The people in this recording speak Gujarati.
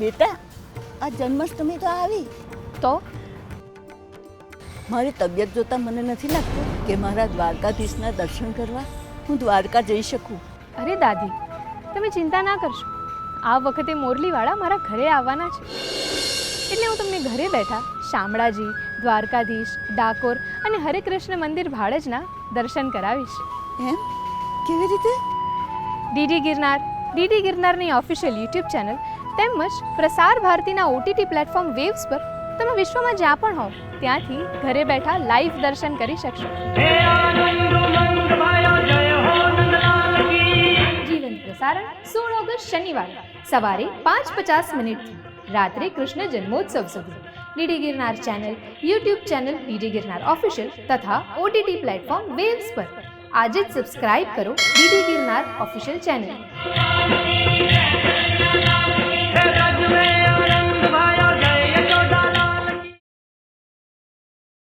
બેટા, આ જન્માષ્ટમી તો આવી તો મારી તબિયત જોતાં મને નથી લાગતું કે મારા દ્વારકાધીશના દર્શન કરવા હું દ્વારકા જઈ શકું. અરે દાદી, તમે ચિંતા ના કરશો. આ વખતે મોરલીવાળા મારા ઘરે આવવાના છે, એટલે હું તમને ઘરે બેઠા શામળાજી, દ્વારકાધીશ, ડાકોર અને હરે કૃષ્ણ મંદિર ભાડજના દર્શન કરાવીશ. એમ? કેવી રીતે? ડીડી ગિરનારની ઓફિશિયલ યુટ્યુબ ચેનલ તેમજ પ્રસાર ભારતીના ઓટીટી પ્લેટફોર્મ વેવ્સ પર તમે વિશ્વમાં જ્યાં પણ હોવ ત્યાંથી ઘરે બેઠા લાઈવ દર્શન કરી શકશો. જીવંત પ્રસારણ 16 ઓગસ્ટ શનિવાર સવારે 5:50 રાત્રે કૃષ્ણ જન્મોત્સવ સુધી DD Girnar channel, YouTube channel DD Girnar official તથા ઓટીટી પ્લેટફોર્મ વેવ્સ પર આજે જ સબસ્ક્રાઇબ કરો ડીડી ગિરનાર ઓફિશિયલ ચેનલ.